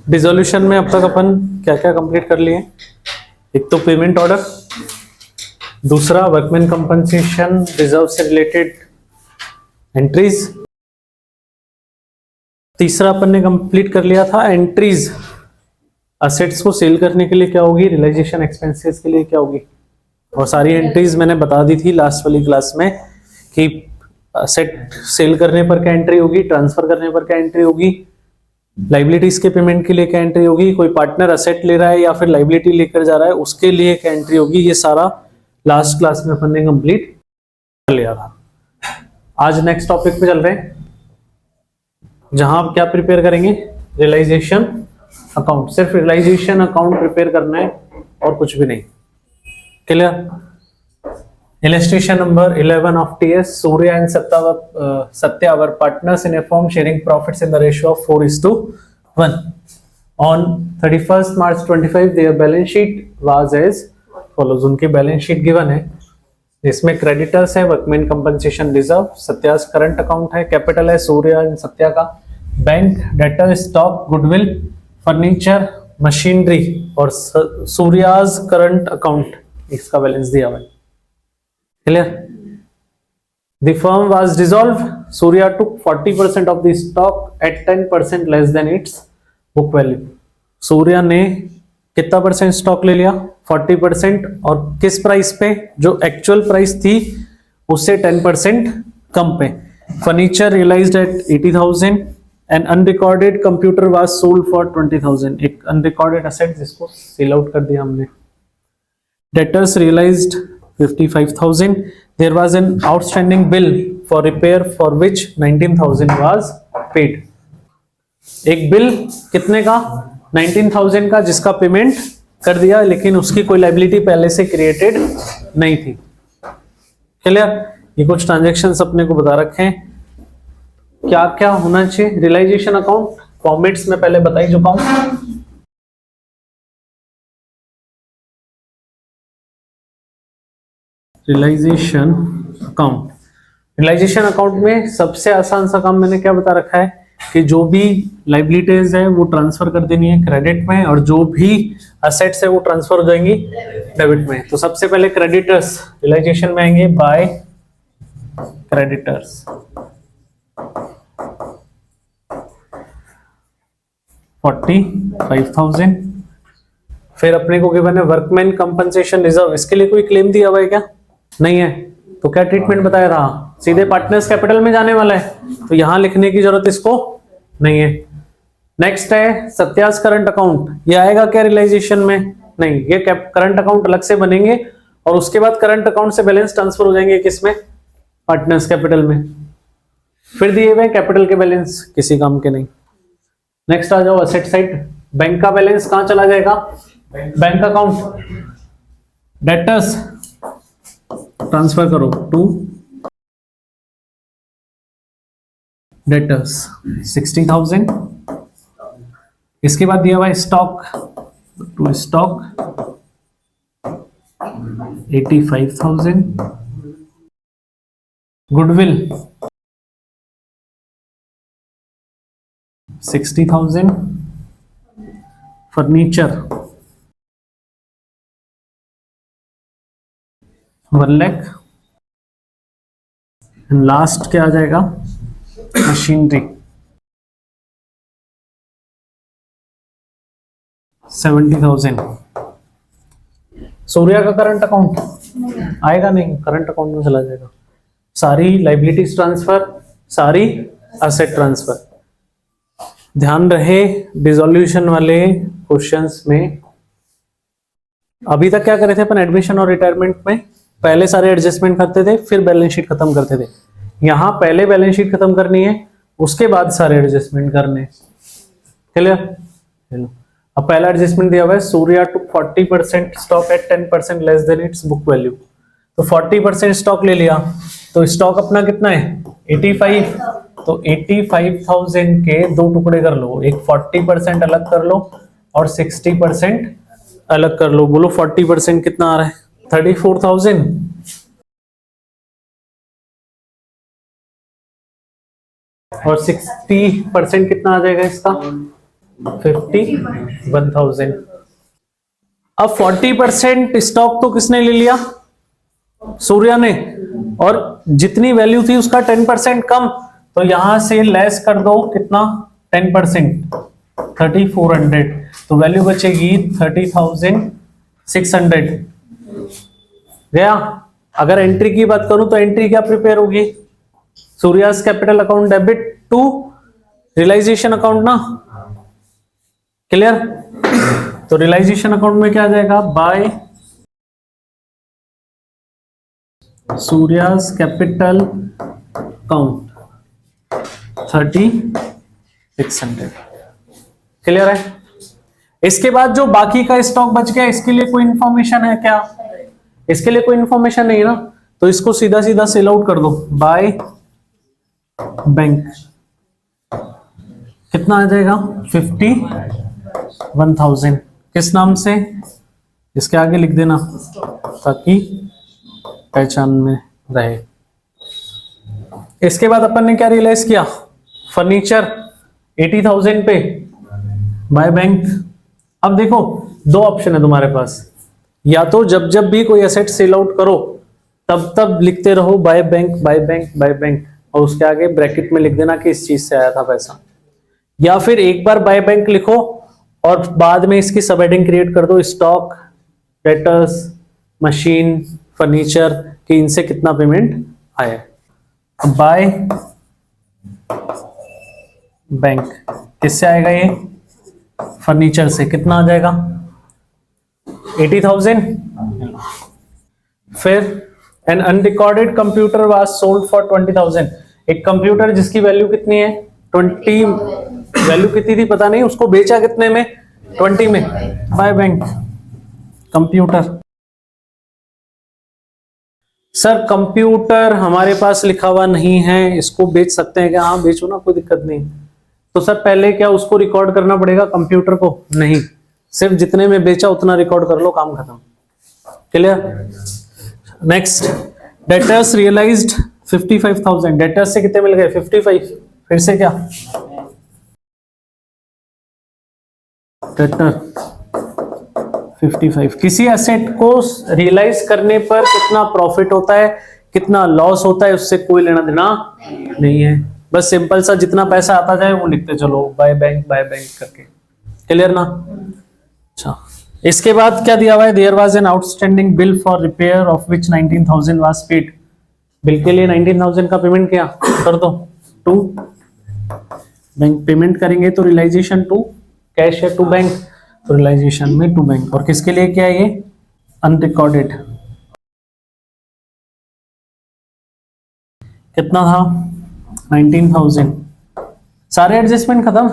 Dissolution में अब तक अपन क्या क्या कंप्लीट कर लिए? एक तो पेमेंट ऑर्डर, दूसरा वर्कमैन कंपनसेशन रिजर्व से रिलेटेड एंट्रीज, तीसरा अपन ने कंप्लीट कर लिया था एंट्रीज असेट्स को सेल करने के लिए क्या होगी, रियलाइजेशन एक्सपेंसेस के लिए क्या होगी। और सारी एंट्रीज मैंने बता दी थी लास्ट वाली क्लास में कि असेट सेल करने पर क्या एंट्री होगी, ट्रांसफर करने पर क्या एंट्री होगी, लाइबिलिटीज के पेमेंट के लिए क्या एंट्री होगी, कोई पार्टनर असेट ले रहा है या फिर लाइबिलिटी लेकर जा रहा है उसके लिए क्या एंट्री होगी। ये सारा लास्ट क्लास में अपन ने कंप्लीट कर लिया था। आज नेक्स्ट टॉपिक पे चल रहे हैं जहां आप क्या प्रिपेयर करेंगे, रियलाइजेशन अकाउंट। सिर्फ रियलाइजेशन अकाउंट प्रिपेयर करना है और कुछ भी नहीं। Clear? Illustration number 11 of TS Surya and Satya were partners in a firm sharing profits in the ratio of 4:1. On 31st March 25 their balance sheet was as follows. उनकी balance sheet given है, इसमें creditors है workman compensation reserve, Satya's current account है, capital है Surya and Satya का, bank, debtor, stock, goodwill, furniture, machinery और सूर्याज current account इसका balance दिया हुआ है। Clear? The firm was dissolved. Surya took 40% of the stock at 10% less than its book value. Surya ने कितना परसेंट स्टॉक ले लिया? 40%। और किस प्राइस पे? जो एक्चुअल प्राइस थी उससे 10% कम पे। Furniture realised at 80,000 and unrecorded computer was sold for 20,000। एक अनरिकॉर्डेड एसेट जिसको सेल आउट कर दिया हमने। Debtors realised 55,000. There was an outstanding bill for repair for which 19,000 was paid. एक बिल कितने का? 19,000 का, जिसका पेमेंट कर दिया लेकिन उसकी कोई लाइबिलिटी पहले से क्रिएटेड नहीं थी। क्लियर? ये कुछ ट्रांजैक्शंस अपने को बता रखे हैं क्या क्या होना चाहिए। रियलाइजेशन अकाउंट फॉर्मेट्स में पहले बता ही चुका हूं। रियलाइजेशन अकाउंट, रियलाइजेशन अकाउंट में सबसे आसान सा काम मैंने क्या बता रखा है कि जो भी लाइबिलिटीज है वो ट्रांसफर कर देनी है क्रेडिट में और जो भी असेट्स है वो ट्रांसफर हो जाएंगी डेबिट में। तो सबसे पहले क्रेडिटर्स रियलाइजेशन में आएंगे बाय क्रेडिटर्स 45,000। फिर अपने को गिवन है वर्कमैन कंपनसेशन रिजर्व, इसके लिए कोई क्लेम दिया हुआ है क्या? नहीं है। तो क्या ट्रीटमेंट बताया रहा? सीधे पार्टनर्स कैपिटल में जाने वाला है, तो यहां लिखने की जरूरत इसको नहीं है। नेक्स्ट है सत्यास करंट अकाउंट, ये आएगा क्या रियलाइजेशन में? नहीं, ये करंट अकाउंट अलग से बनेंगे और उसके बाद करंट अकाउंट से बैलेंस ट्रांसफर हो जाएंगे किसमें? पार्टनर्स कैपिटल में। फिर दिए हुए कैपिटल के बैलेंस किसी काम के नहीं। नेक्स्ट आ जाओ असेट साइड, बैंक का बैलेंस कहां चला जाएगा? Bank account. डेटर्स ट्रांसफर करो टू डेटर्स 60,000। इसके बाद दिया हुआ है stock, to stock 85,000। Goodwill 60,000। Furniture 1 lakh. Last क्या आ जाएगा? मशीनरी 70,000। सूर्या का करंट अकाउंट आएगा नहीं, करंट अकाउंट में चला जाएगा। सारी लाइबिलिटीज ट्रांसफर, सारी असेट ट्रांसफर। ध्यान रहे डिसोल्यूशन वाले क्वेश्चंस में अभी तक क्या करे थे अपन एडमिशन और रिटायरमेंट में? पहले सारे एडजस्टमेंट करते थे फिर बैलेंस शीट खत्म करते थे। यहां पहले बैलेंस शीट खत्म करनी है उसके बाद सारे एडजस्टमेंट करने। क्लियर? चलो अब पहला एडजस्टमेंट दिया हुआ है Surya to 40% stock at 10% less than its book value. तो 40% स्टॉक ले लिया तो स्टॉक अपना कितना है? 85। तो 85,000 के दो टुकड़े कर लो, एक 40% अलग कर लो और 60% अलग कर लो। बोलो 40% कितना आ रहा है? 34,000। और 60% कितना आ जाएगा इसका? 51,000। अब 40% स्टॉक तो किसने ले लिया? सूर्या ने। और जितनी वैल्यू थी उसका 10% कम, तो यहां से लेस कर दो कितना? 10%, 3400। तो वैल्यू बचेगी 30,600। गया। अगर एंट्री की बात करूं तो एंट्री क्या प्रिपेयर होगी? Surya's capital account debit to realisation account ना। क्लियर? तो रियलाइजेशन अकाउंट में क्या आ जाएगा? By Surya's capital account 3600। Clear है? इसके बाद जो बाकी का स्टॉक बच गया, इसके लिए कोई इंफॉर्मेशन है क्या? इसके लिए कोई इंफॉर्मेशन नहीं है ना, तो इसको सीधा सीधा सेल आउट कर दो बाय बैंक। कितना आ जाएगा? 51,000। किस नाम से? इसके आगे लिख देना ताकि पहचान में रहे। इसके बाद अपन ने क्या रियलाइज किया? फर्नीचर 80,000 पे बाय बैंक। अब देखो, दो ऑप्शन है तुम्हारे पास, या तो जब जब भी कोई एसेट सेल आउट करो तब तब लिखते रहो by bank by bank by bank, और उसके आगे ब्रैकेट में लिख देना कि इस चीज से आया था पैसा, या फिर एक बार बाय बैंक लिखो और बाद में इसकी सब हेडिंग क्रिएट कर दो, स्टॉक, डेटर्स, मशीन, फर्नीचर, कि इनसे कितना पेमेंट आया। बाय बैंक किससे आएगा? ये फर्नीचर से। कितना आ जाएगा? 80,000। फिर an unrecorded computer was sold for 20,000। एक कंप्यूटर जिसकी वैल्यू कितनी है? 20। वैल्यू कितनी थी पता नहीं, उसको बेचा कितने में? 20 में। By bank computer. Sir computer हमारे पास लिखा हुआ नहीं है, इसको बेच सकते हैं क्या? हाँ बेचो ना, कोई दिक्कत नहीं। तो सर पहले क्या उसको रिकॉर्ड करना पड़ेगा कंप्यूटर को? नहीं, सिर्फ जितने में बेचा उतना रिकॉर्ड कर लो, काम खत्म। क्लियर? Next, debtors realised 55,000। डेटर्स से कितने मिल गए? 55। फिर से क्या? डेटर 55। किसी एसेट को रियलाइज करने पर कितना प्रॉफिट होता है, कितना लॉस होता है, उससे कोई लेना देना नहीं है। बस सिंपल सा जितना पैसा आता जाए वो लिखते चलो बाय बैंक करके। क्लियर ना? अच्छा, इसके बाद क्या दिया हुआ है? There was an outstanding bill for repair of which 19,000 was paid. Bill के लिए 19,000 का पेमेंट किया, कर दो टू बैंक। पेमेंट करेंगे तो रियलाइजेशन टू कैश है, टू बैंक, तो रियलाइजेशन में टू बैंक। और किसके लिए क्या है? ये अनरिकॉर्डेड। कितना था? 19,000। सारे एडजस्टमेंट खत्म।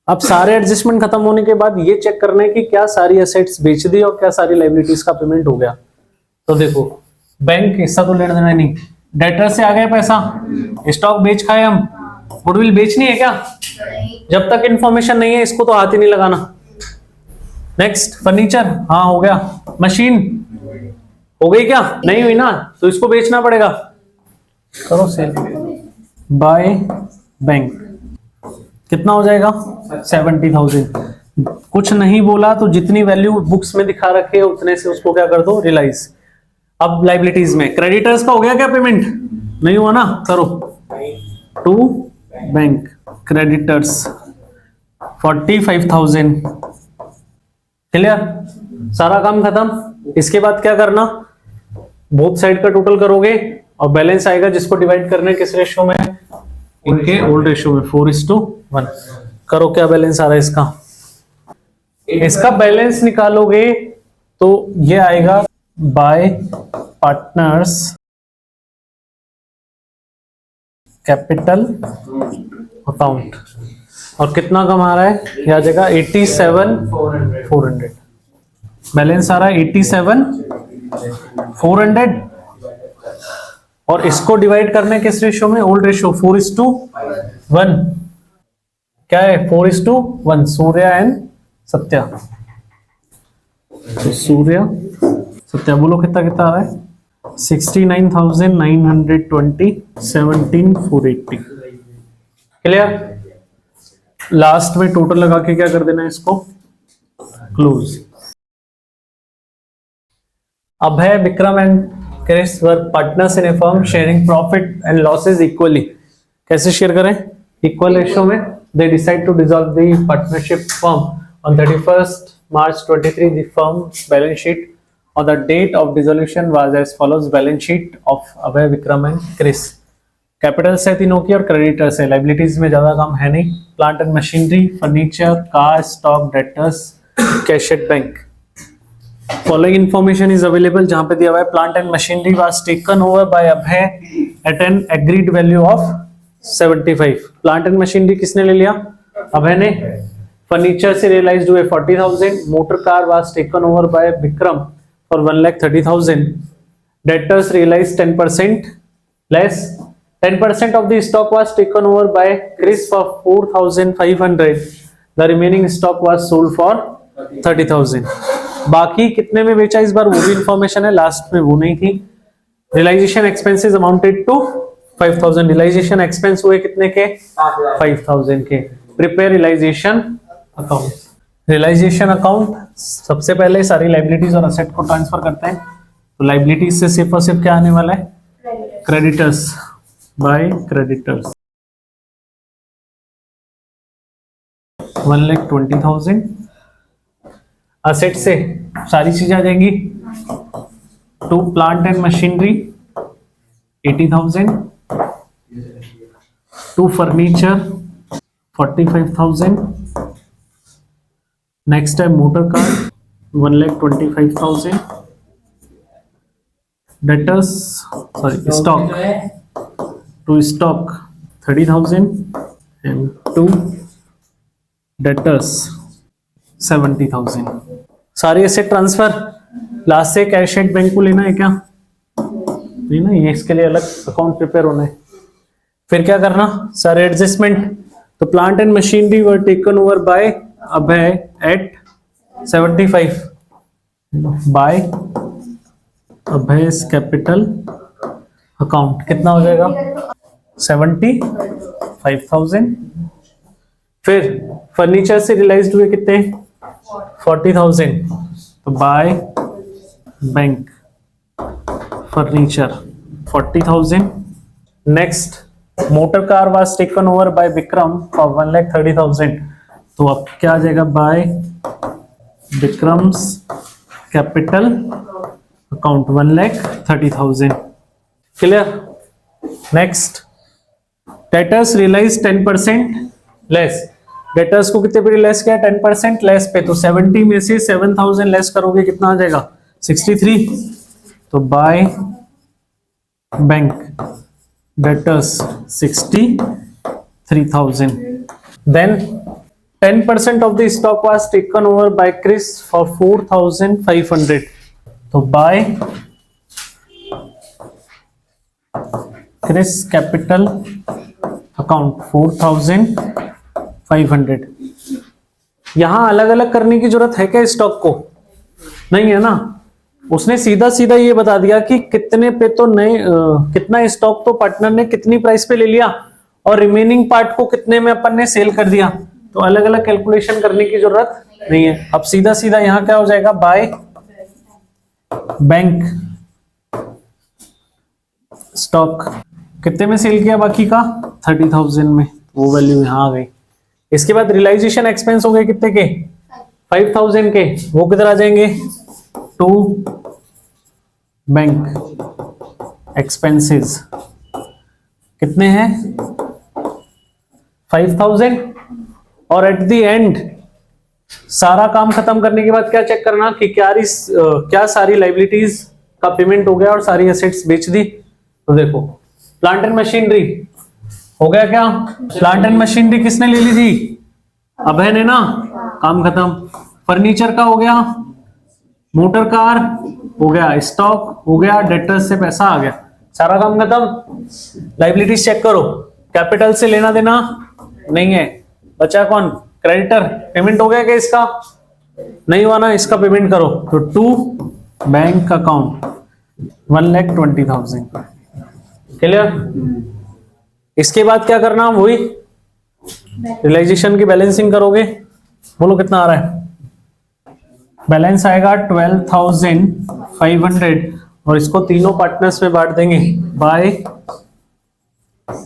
अब सारे एडजस्टमेंट खत्म होने के बाद ये चेक करना है कि क्या सारी एसेट्स बेच दी और क्या सारी लायबिलिटीज का पेमेंट हो गया। तो देखो, बैंक हिस्सा तो लेना देना नहीं, डेटर से आ गया पैसा, स्टॉक बेच खाए हम, गुडविल बेचनी है क्या? जब तक इंफॉर्मेशन नहीं है इसको तो हाथ ही नहीं लगाना। नेक्स्ट, फर्नीचर, हाँ हो गया। मशीन हो गई क्या? नहीं हुई ना, तो इसको बेचना पड़ेगा, करो सेल बाय बैंक। कितना हो जाएगा? 70,000। कुछ नहीं बोला तो जितनी वैल्यू बुक्स में दिखा रखे उतने से उसको क्या कर दो? रियलाइज। अब लाइबिलिटीज में क्रेडिटर्स का हो गया क्या पेमेंट? नहीं हुआ ना, करो टू बैंक क्रेडिटर्स 45,000। क्लियर? सारा काम खत्म। इसके बाद क्या करना? बोथ साइड का टोटल करोगे और बैलेंस आएगा जिसको डिवाइड करना है किस रेशियो में? इनके ओल्ड रेशियो में, 4:1। करो, क्या बैलेंस आ रहा है इसका? इसका बैलेंस निकालोगे तो ये आएगा बाय पार्टनर्स कैपिटल अकाउंट। और कितना कमा रहा है? ये आ जाएगा 87,400। बैलेंस आ रहा है 87,400। और इसको डिवाइड करने किस रेशियो में? Old ratio 4:1। क्या है? 4:1। सूर्या एंड सत्या। तो सूर्या सत्या बोलो कितना कितना आ रहा है? 69,920, 17,480। क्लियर? लास्ट में टोटल लगा के क्या कर देना है इसको close. Abhay, Vikram and Chris were partners in a firm sharing profit and losses equally. कैसे शेयर करें? इक्वल रेशियो में। They decide to dissolve the partnership firm on 31st March 23. The firm's balance sheet on the date of dissolution was as follows. Balance sheet of Abhay, Vikram and Chris. Capitals है तीनों की और creditors है। Liabilities में ज्यादा काम है नहीं। Plant and machinery, furniture, car, stock, debtors, cash at bank. Following information is available, जहां पे दिया हुआ है plant and machinery was taken over by Abhay at an agreed value of 75। Plant and machinery किसने ले लिया? अभय ने। फर्नीचर से रियलाइज्ड हुए 40,000। Motor car was taken over by Vikram for 1,30,000। Debtors realized 10% less. 10% of the stock was taken over by Chris for 4,500. The remaining stock was sold for 30,000. बाकी कितने में बेचा इस बार वो भी इंफॉर्मेशन है, लास्ट में वो नहीं थी। Realization expenses amounted to 5,000। Realization expense हुए कितने के? 5,000 के। Prepare realization account. Realization account सबसे पहले सारी लाइबिलिटीज और असेट को ट्रांसफर करते हैं। तो लाइबिलिटीज से सिर्फ और सिर्फ क्या आने वाला है? Creditors by creditors 1,20,000। असेट से सारी चीजें आ जाएंगी। To plant and machinery 80,000। To furniture 45,000। Next है motor car 1,25,000। Debtors stock to stock 30,000 and to debtors 70,000। सारे एसेट ट्रांसफर। लास्ट से कैश एट बैंक को लेना है क्या? नहीं ना, ये इसके लिए अलग अकाउंट प्रिपेयर होना है। फिर क्या करना? सारे एडजस्टमेंट। तो plant and machinery were taken over by Abhay at 75 by Abhay's capital account. कितना हो जाएगा? 75,000। फिर फर्नीचर से रियलाइज्ड हुए कितने? 40,000। तो by bank furniture 40,000। Next motor car was taken over by Vikram for 1,30,000। तो अब क्या आ जाएगा? By Vikram's capital account 1,30,000। Clear? Next debtors realize 10% less. Debtors को कितने पे रियलाइज किया? 10% लेस पे। तो 70 में से 7,000 लेस करोगे कितना आ जाएगा? 63। तो by bank debtors 63,000। Then 10% of the stock was taken over by Chris for 4,500. तो बाय Chris कैपिटल अकाउंट 4,500। यहां अलग अलग करने की जरूरत है क्या स्टॉक को? नहीं है ना। उसने सीधा सीधा ये बता दिया कि कितने पे तो नए कितना स्टॉक तो पार्टनर ने कितनी प्राइस पे ले लिया और रिमेनिंग पार्ट को कितने में अपन ने सेल कर दिया। तो अलग अलग कैलकुलेशन करने की जरूरत नहीं है। अब सीधा सीधा यहां क्या हो जाएगा? बाय बैंक स्टॉक कितने में सेल किया बाकी का? 30,000 में। वो वैल्यू यहां आ गई। इसके बाद रियलाइजेशन एक्सपेंस हो गए कितने के? 5,000 के। वो किधर आ जाएंगे? टू बैंक एक्सपेंसेस कितने हैं? 5,000। और एट द एंड सारा काम खत्म करने के बाद क्या चेक करना कि क्या सारी लाइबिलिटीज का पेमेंट हो गया और सारी एसेट्स बेच दी। तो देखो प्लांट एंड मशीनरी हो गया क्या? प्लांट एंड मशीनरी किसने ले ली थी? अभय ने ना। काम खत्म। फर्नीचर का हो गया, मोटर कार हो गया, स्टॉक हो गया, डेटर्स से पैसा आ गया, सारा काम खत्म। लाइबिलिटीज चेक करो। कैपिटल से लेना देना नहीं है। बचा कौन? क्रेडिटर। पेमेंट हो गया क्या इसका? नहीं हुआ ना, इसका पेमेंट करो। तो टू बैंक अकाउंट 1,20,000। क्लियर? इसके बाद क्या करना? वही रियलाइजेशन की बैलेंसिंग करोगे, बोलो कितना आ रहा है? बैलेंस आएगा 12,500 और इसको तीनों पार्टनर्स में बांट देंगे बाय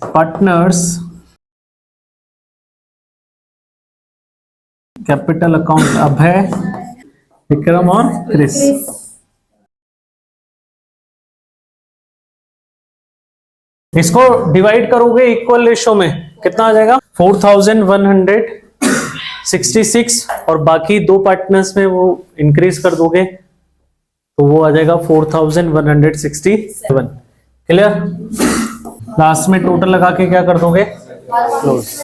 पार्टनर्स कैपिटल अकाउंट अभय, विक्रम और क्रिस। इसको डिवाइड करोगे इक्वल रेशो में, कितना आ जाएगा? 4,166 और बाकी दो पार्टनर्स में वो इंक्रीज कर दोगे तो वो आ जाएगा 4,167। क्लियर? लास्ट में टोटल लगा के क्या कर दोगे? क्लोज।